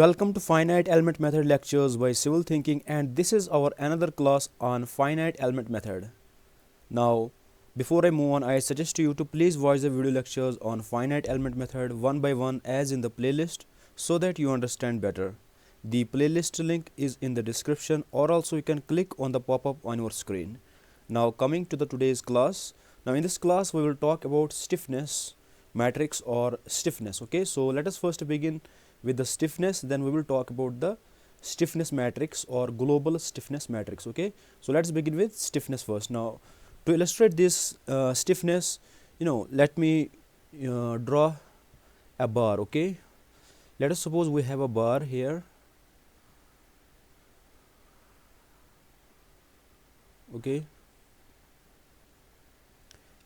Welcome to Finite Element Method lectures by Civil Thinking, and this is our another class on Finite Element Method. Now, before I move on, I suggest to you to please watch the video lectures on Finite Element Method one by one as in the playlist so that you understand better. The playlist link is in the description, or also you can click on the pop-up on your screen. Now coming to the today's class. Now in this class we will talk about stiffness matrix or stiffness. Okay, so let us first begin with the stiffness, then we will talk about the stiffness matrix or global stiffness matrix. Okay, so let's begin with stiffness first. Now to illustrate this stiffness, let me draw a bar. Okay, let us suppose we have a bar here. Okay,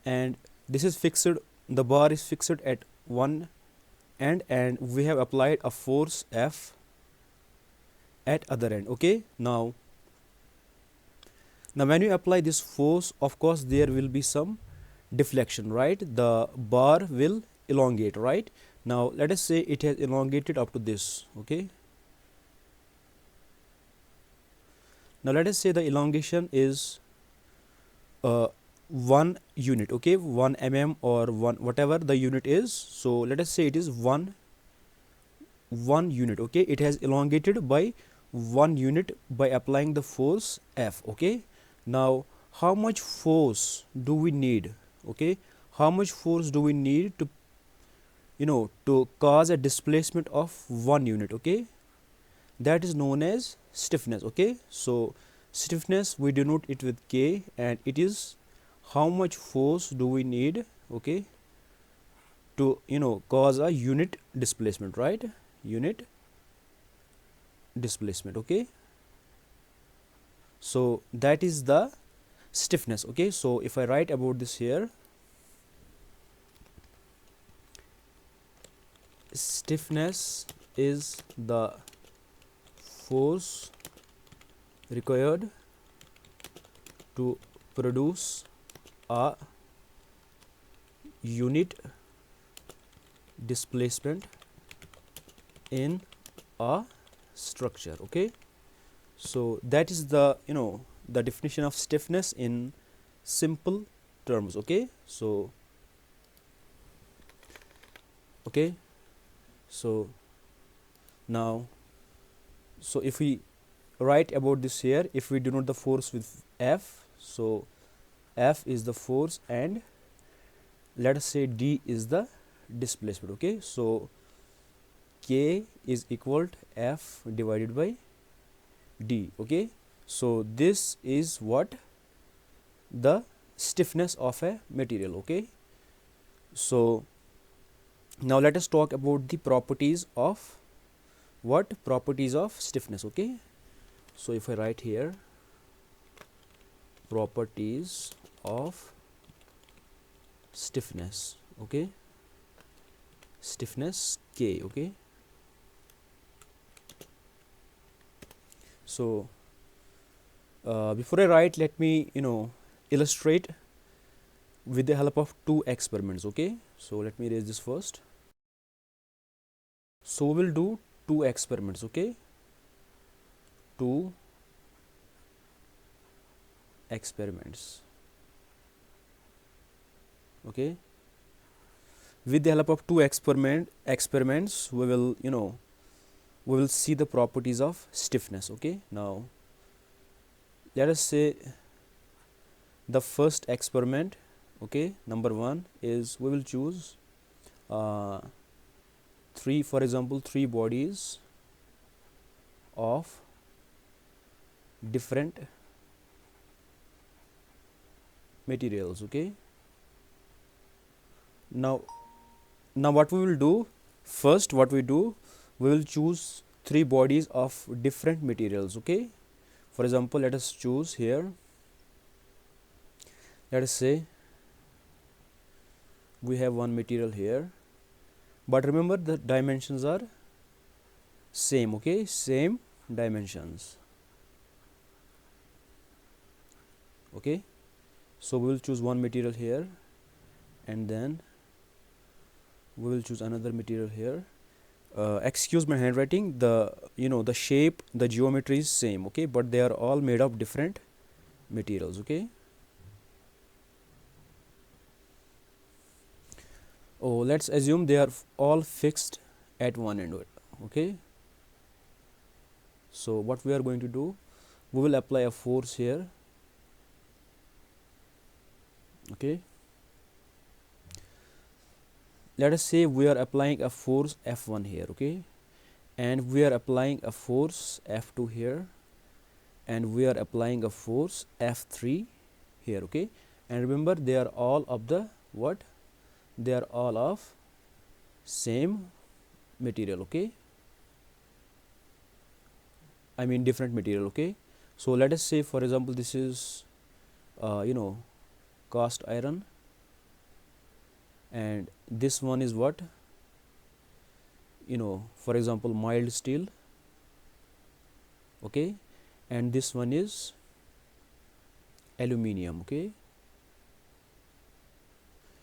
and this is fixed, the bar is fixed at one end, and we have applied a force F at other end. Okay, now when you apply this force, of course there will be some deflection, right? The bar will elongate, right? Now let us say it has elongated up to this. Okay, now let us say the elongation is 1 unit. Okay, 1 mm or 1 whatever the unit is. So let us say it is 1 unit. Okay, it has elongated by 1 unit by applying the force F. Okay, now how much force do we need? Okay, how much force do we need to to cause a displacement of 1 unit? Okay, that is known as stiffness. Okay, so stiffness we denote it with K, and it is how much force do we need, okay, to cause a unit displacement, right? Unit displacement. Okay, so that is the stiffness. Okay, so if I write about this here, stiffness is the force required to produce a unit displacement in a structure. Okay, so that is the the definition of stiffness in simple terms. Okay, so so now, so if we write about this here, if we denote the force with F, so F is the force and let us say D is the displacement. Okay, so K is equal to F divided by D. Okay, so this is what the stiffness of a material. Okay, so now let us talk about the properties of stiffness. Okay, so if I write here properties of stiffness, okay, stiffness K. Okay, so before I write, let me illustrate with the help of two experiments. Okay, so let me erase this first. So we will do two experiments. Okay, two experiments. Okay, with the help of two experiments we will we will see the properties of stiffness. Okay, now let us say the first experiment. Okay, number one is we will choose for example three bodies of different materials. Okay, now what we will do first, we will choose three bodies of different materials. Okay, for example, let us choose here, let us say we have one material here, but remember the dimensions are same. Okay, same dimensions. Okay, so we will choose one material here, and then we will choose another material here, excuse my handwriting, the the shape, the geometry is same, okay, but they are all made of different materials, okay. Oh, let's assume they are all fixed at one end, okay. So what we are going to do, we will apply a force here, okay. Let us say we are applying a force F1 here, okay, and we are applying a force F2 here, and we are applying a force F3 here, okay. And remember, they are all of the what, they are all of same material, okay, I mean different material, okay. So let us say, for example, this is cast iron, and this one is what, for example, mild steel, okay, and this one is aluminium, okay.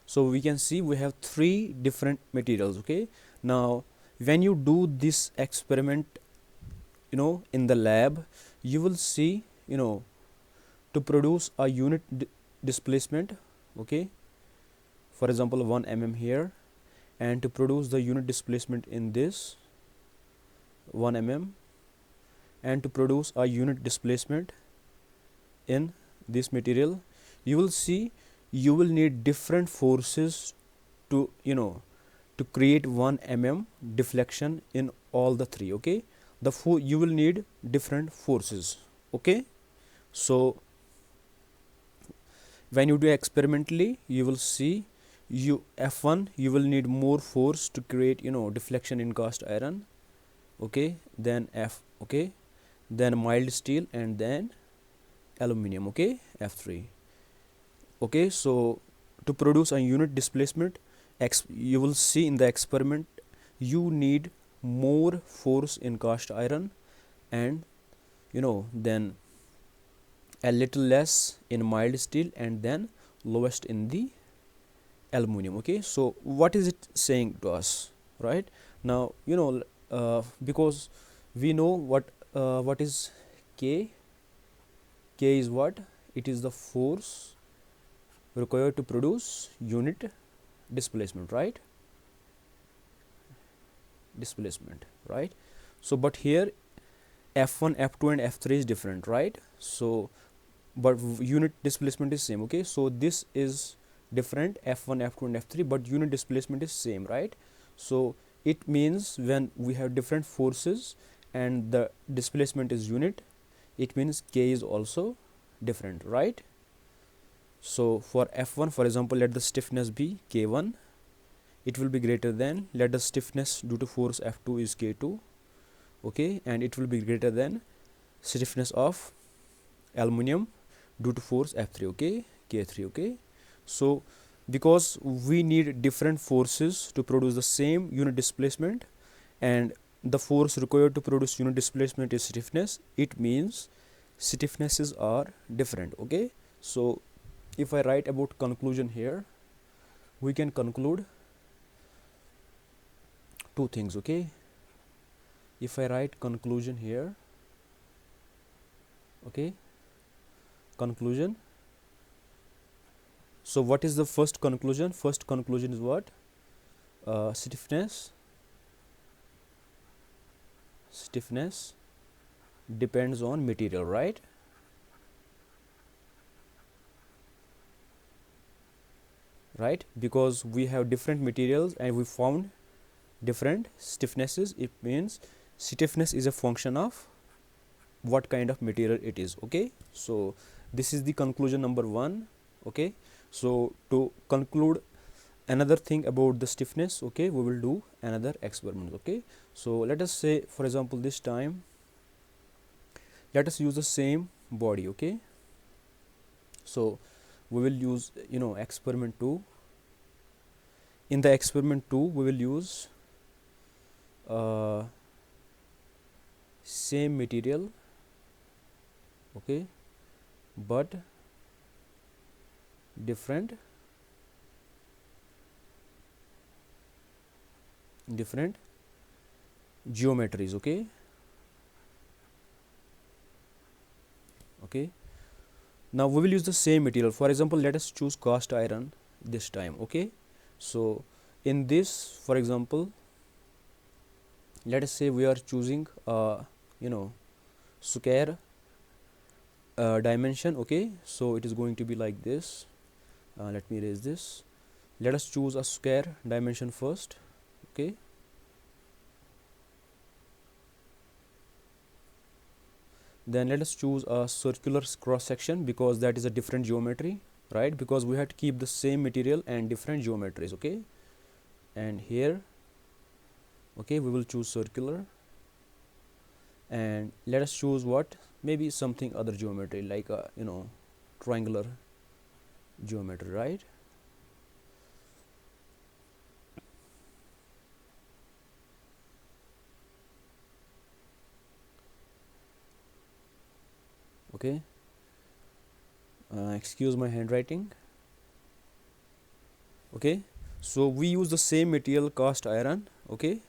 So we can see we have three different materials, okay. Now when you do this experiment in the lab, you will see to produce a unit displacement, okay, for example 1 mm here, and to produce the unit displacement in this 1 mm, and to produce a unit displacement in this material, you will see you will need different forces to to create 1 mm deflection in all the three, okay. You will need different forces, okay. So when you do experimentally, you will see F1 you will need more force to create deflection in cast iron, okay, then okay, then mild steel, and then aluminium, okay, F3, okay. So to produce a unit displacement, you will see in the experiment you need more force in cast iron, and then a little less in mild steel, and then lowest in the aluminium, okay. So what is it saying to us, right? Now because we know what is K. K is what? It is the force required to produce unit displacement, right? Displacement, right? So but here F1, F2 and F3 is different, right? So but unit displacement is same, okay. So this is different, F1, F2 and F3, but unit displacement is same, right? So it means when we have different forces and the displacement is unit, it means K is also different, right? So for F1, for example, let the stiffness be K1, it will be greater than, let the stiffness due to force F2 is K2, okay, and it will be greater than stiffness of aluminium due to force F3, okay, K3, okay. So because we need different forces to produce the same unit displacement, and the force required to produce unit displacement is stiffness, it means stiffnesses are different, okay. So if I write about conclusion here, we can conclude two things, okay. If I write conclusion here, okay, conclusion. So what is the first conclusion? First conclusion is what? Stiffness depends on material, right? Right, because we have different materials and we found different stiffnesses. It means stiffness is a function of what kind of material it is, okay. So this is the conclusion number one, okay. So to conclude another thing about the stiffness, okay, we will do another experiment, okay. So let us say, for example, this time let us use the same body, okay. So we will use experiment 2. In the experiment 2 we will use same material, okay, but different geometries. Okay, now we will use the same material. For example, let us choose cast iron this time. Okay, so in this, for example, let us say we are choosing square dimension. Okay, so it is going to be like this. Let me erase this. Let us choose a square dimension first. Okay, then let us choose a circular cross section, because that is a different geometry, right? Because we have to keep the same material and different geometries. Okay, and here, okay, we will choose circular, and let us choose what, maybe something other geometry, like a triangular geometry, right? Okay, excuse my handwriting. Okay, so we use the same material, cast iron. Okay,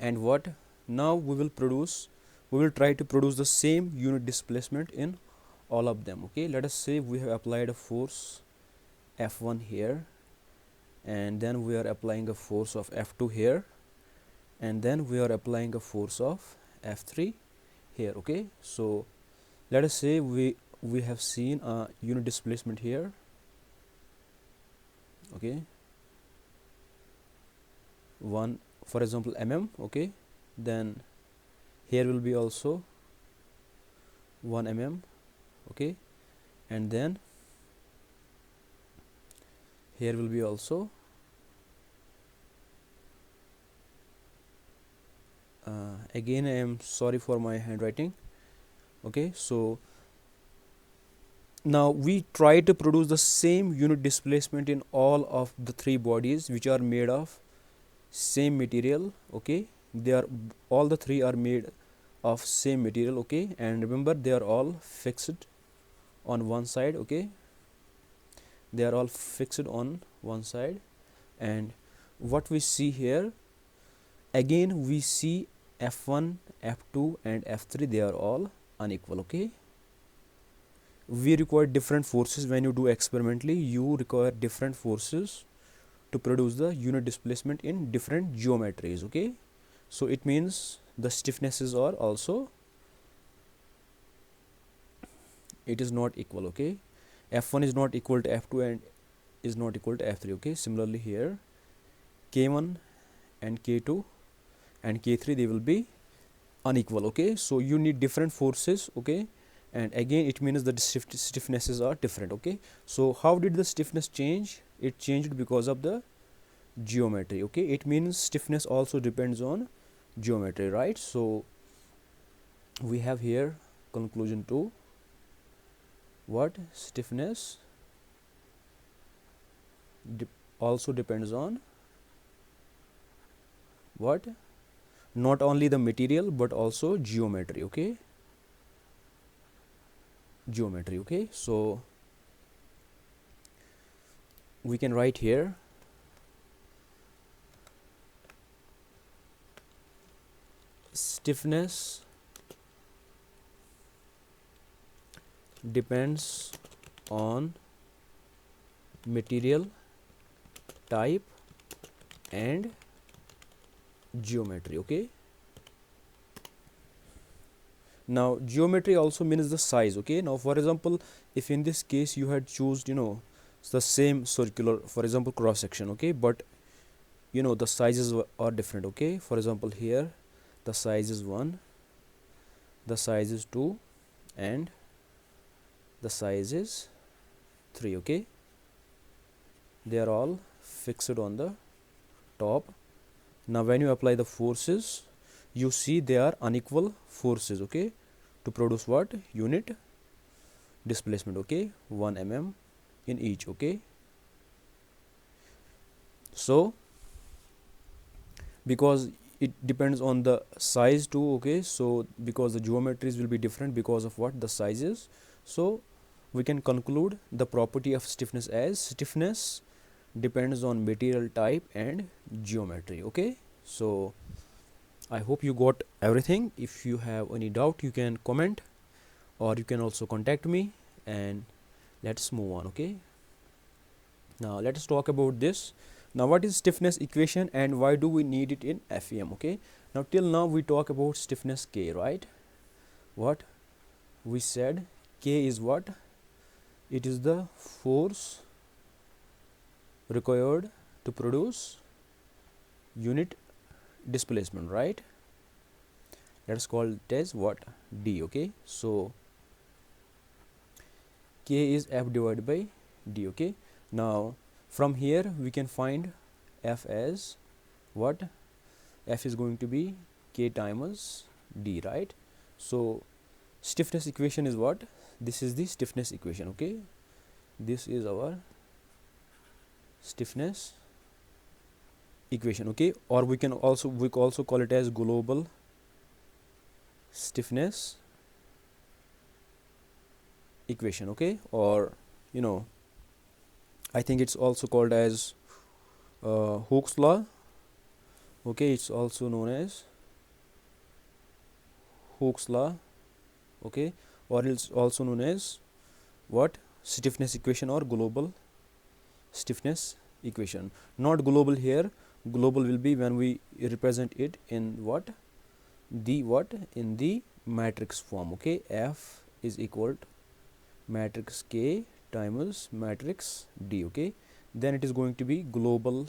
and what, now we will try to produce the same unit displacement in all of them. Okay, let us say we have applied a force F1 here, and then we are applying a force of F2 here, and then we are applying a force of F3 here. Okay, so let us say we have seen a unit displacement here. Okay, one, for example, okay, then here will be also 1 okay, and then here will be also again, I am sorry for my handwriting. Okay, so now we try to produce the same unit displacement in all of the three bodies which are made of same material. Okay, they are, all the three are made of same material. Okay, and remember, they are all fixed on one side. Okay, they are all fixed on one side, and what we see here, again we see F1, F2 and F3, they are all unequal. Okay, we require different forces. When you do experimentally, you require different forces to produce the unit displacement in different geometries. Okay, so it means the stiffnesses are also, it is not equal. Okay, F1 is not equal to F2 and is not equal to F3. Okay, similarly here K1 and K2 and K3, they will be unequal. Okay, so you need different forces. Okay, and again it means the stiffnesses are different. Okay, so how did the stiffness change? It changed because of the geometry. Okay, it means stiffness also depends on geometry, right? So we have here conclusion to what, stiffness also depends on what, not only the material but also geometry. Okay, geometry. Okay, so we can write here stiffness depends on material type and geometry. Okay, now geometry also means the size. Okay, now for example, if in this case you had chosen the same circular, for example, cross section. Okay, but the sizes are different. Okay, for example, here the size is 1, the size is 2 and the size is 3. Okay, they are all fixed on the top. Now when you apply the forces, you see they are unequal forces. Okay, to produce what, unit displacement. Okay, 1 in each. Okay, so because it depends on the size too. Okay, so because the geometries will be different because of what, the sizes, so we can conclude the property of stiffness as stiffness depends on material type and geometry. Okay, So I hope you got everything. If you have any doubt, you can comment, or you can also contact me, and let's move on. Okay, now let's talk about this. Now, what is stiffness equation and why do we need it in FEM? Okay, now till now we talk about stiffness K, right? What we said, K is what? It is the force required to produce unit displacement, right? Let's call it as what? D. Okay, so K is F divided by D. Okay, now from here we can find F as what? F is going to be K times D, right? So stiffness equation is what? This is the stiffness equation. Okay, this is our stiffness equation. Okay, or we also call it as global stiffness equation. Okay, or I think it's also called as Hooke's law. Okay, it's also known as Hooke's law. Okay, or it's also known as what? Stiffness equation or global stiffness equation. Not global here. Global will be when we represent it in what? In the matrix form. Okay, F is equal to matrix K times matrix D. Okay, then it is going to be global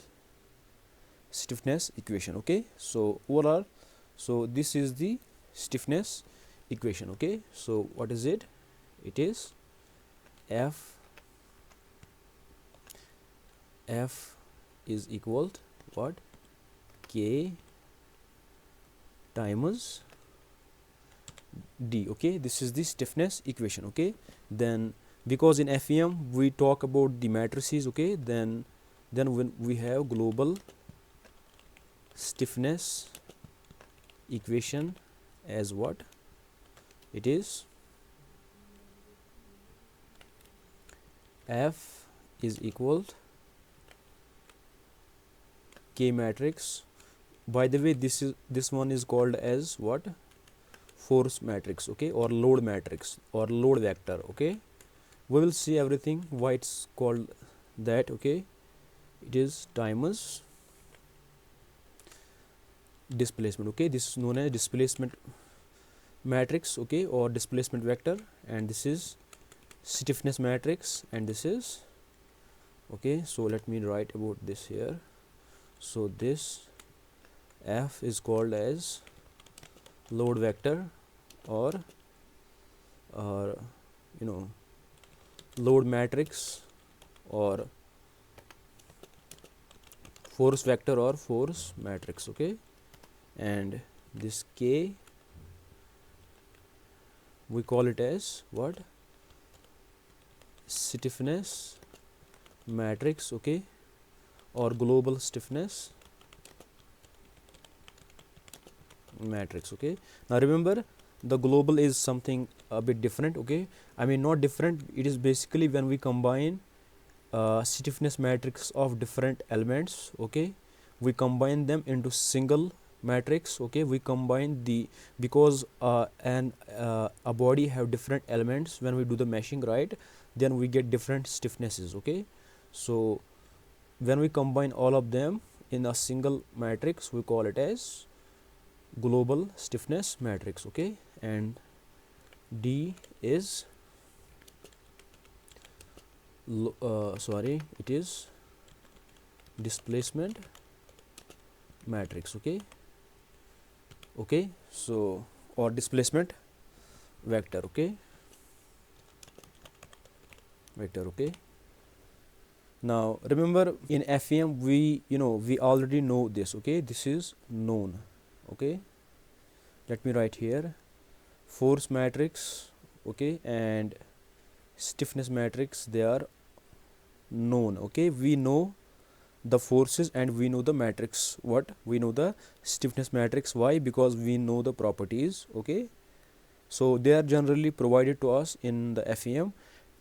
stiffness equation. Okay, so overall, so this is the stiffness equation. Okay, so what is it? It is F is equal to what? K times D. Okay, this is the stiffness equation. Okay, then because in FEM we talk about the matrices, okay, then when we have global stiffness equation as what? It is F is equal to K matrix. By the way, this one is called as what? Force matrix. Okay, or load matrix or load vector. Okay, we will see everything why it's called that. Okay, it is times displacement. Okay, this is known as displacement matrix. Okay, or displacement vector, and this is stiffness matrix, and this is okay. So let me write about this here. So this F is called as load vector or load matrix or force vector or force matrix. Okay, and this K we call it as what? Stiffness matrix. Okay, or global stiffness matrix. Okay, now remember, the global is something a bit different. Okay, I mean not different, it is basically when we combine stiffness matrix of different elements. Okay, we combine them into single matrix. Okay, we combine the because a body have different elements. When we do the meshing, right, then we get different stiffnesses. Okay, so when we combine all of them in a single matrix, we call it as global stiffness matrix. Okay, and D is it is displacement matrix. Okay, so or displacement vector. Okay, now remember in FEM we already know this. Okay, this is known. Okay, let me write here force matrix. Okay, and stiffness matrix, they are known. Okay, we know the forces and we know the matrix. What? We know the stiffness matrix. Why? Because we know the properties. Okay, so they are generally provided to us in the FEM,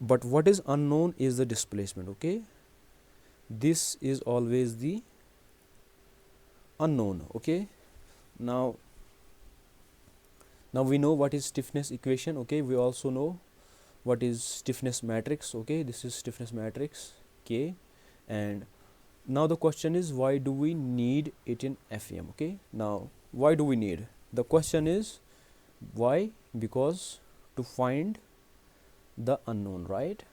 but what is unknown is the displacement. Okay, this is always the unknown. Okay, now we know what is stiffness equation. Okay, we also know what is stiffness matrix. Okay, this is stiffness matrix K. And now the question is, why do we need it in FEM? Okay, now why do we need? The question is why? Because to find the unknown, right?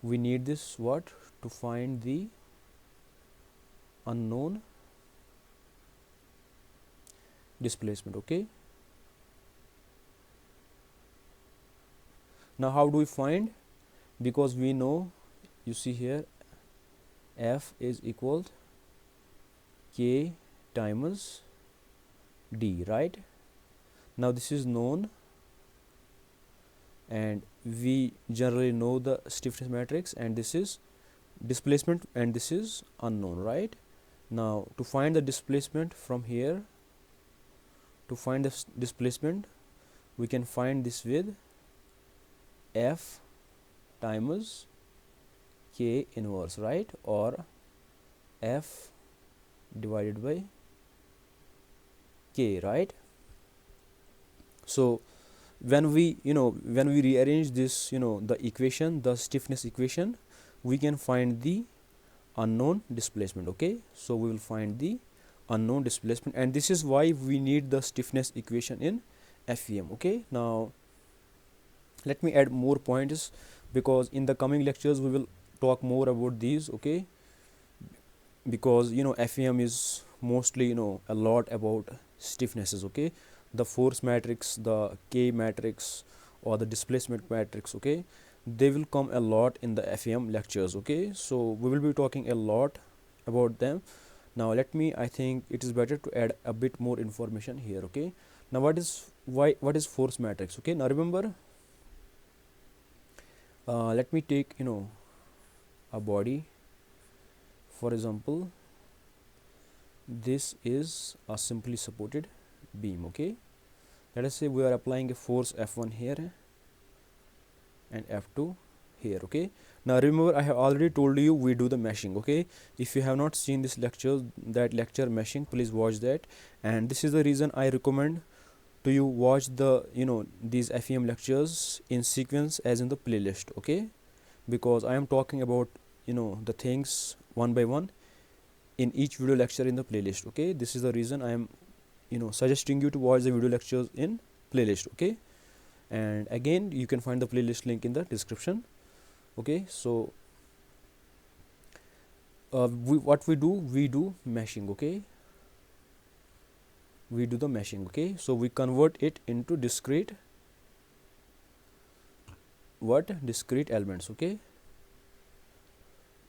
We need this what? To find the unknown displacement. Okay, now how do we find? Because we know, you see here, F is equal K times D, right? Now this is known, and we generally know the stiffness matrix, and this is displacement, and this is unknown, right? Now to find the displacement from here, to find the displacement, we can find this with F times K inverse, right? Or F divided by K, right? So when we rearrange this, the equation, the stiffness equation, we can find the unknown displacement. Okay, so we will find the unknown displacement, and this is why we need the stiffness equation in FEM. Okay, now let me add more points, because in the coming lectures we will talk more about these. Okay, because FEM is mostly a lot about stiffnesses. Okay, the force matrix, the K matrix, or the displacement matrix. Okay, they will come a lot in the FEM lectures. Okay, so we will be talking a lot about them. Now I think it is better to add a bit more information here. Okay, now what is force matrix? Okay, now remember, let me take a body. For example, this is a simply supported beam. Okay, let us say we are applying a force F1 here and F2 here. Okay, now remember, I have already told you we do the meshing. Okay, if you have not seen this lecture, that lecture meshing, please watch that. And this is the reason I recommend to you watch the these FEM lectures in sequence as in the playlist. Okay, because I am talking about the things one by one in each video lecture in the playlist. Okay, this is the reason I am suggesting you to watch the video lectures in playlist. Okay, and again, you can find the playlist link in the description. Okay, so what we do meshing. Okay, we do the meshing. Okay, so we convert it into discrete elements. Okay,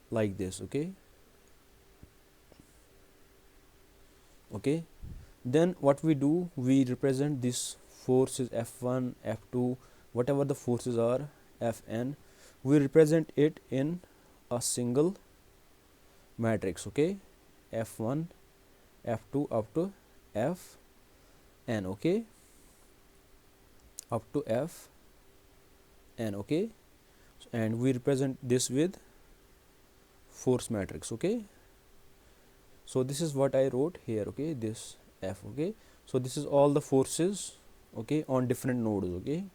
like this. Okay, then what we do, we represent this forces F1, F2, whatever the forces are, Fn, we represent it in a single matrix. Okay, F1, F2 up to Fn. Okay, up to Fn. Okay, and we represent this with force matrix. Okay, so this is what I wrote here. Okay, this F. Okay, so this is all the forces, okay, on different nodes. Okay,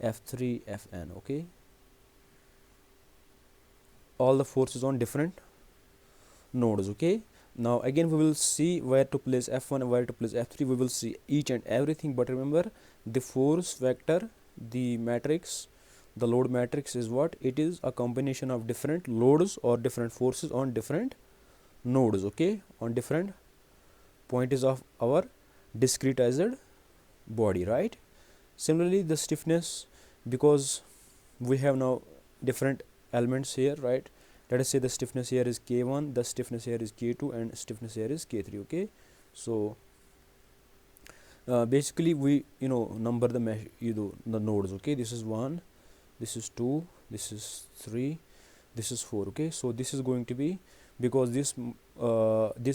F3, Fn. Okay, all the forces on different nodes. Okay, now again we will see where to place F1 and where to place F3. We will see each and everything, but remember, the force vector, the matrix, the load matrix is what? It is a combination of different loads or different forces on different nodes. Okay, on different points of our discretized body, right? Similarly, the stiffness, because we have now different elements here, right? Let us say the stiffness here is K1, the stiffness here is K2, and stiffness here is K3. Okay, so basically we number the the nodes. Okay, this is 1, this is 2, this is 3, this is 4. Okay, so this is going to be, because this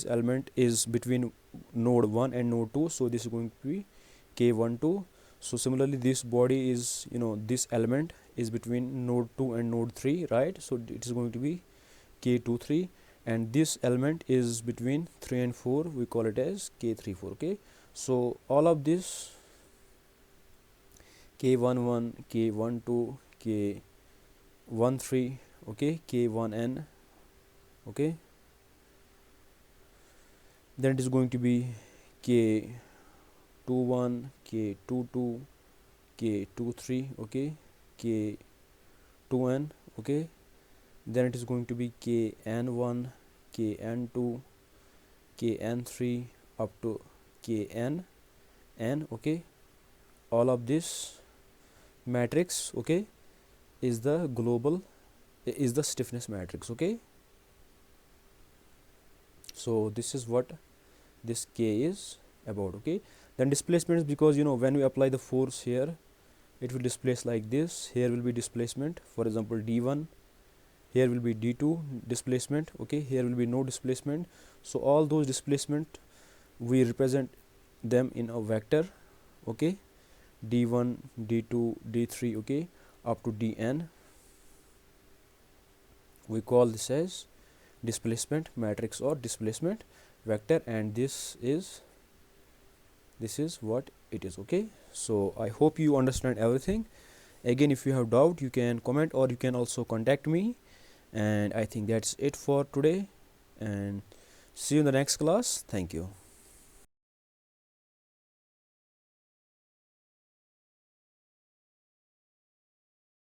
element is between node 1 and node 2, so this is going to be K12. So similarly, this body is this element is between node 2 and node 3, right? So it is going to be K23, and this element is between 3 and 4, we call it as k34. Okay, so all of this k11, k12, k13, okay, k1n, okay, then it is going to be k21, k22, k23, okay, k2n, okay, then it is going to be kn1, kn2, kn3 up to kn, okay. All of this matrix, okay, is the stiffness matrix. Okay, so this is what this k is about. Okay, then displacement is because when we apply the force here, it will displace like this. Here will be displacement, for example d1, here will be d2 displacement, okay, here will be no displacement. So all those displacement we represent them in a vector, okay, d1, d2, d3, okay, up to dn. We call this as displacement matrix or displacement vector, and this is what it is. Okay, so I hope you understand everything. Again, if you have doubt, you can comment or you can also contact me, and I think that's it for today, and see you in the next class. Thank you.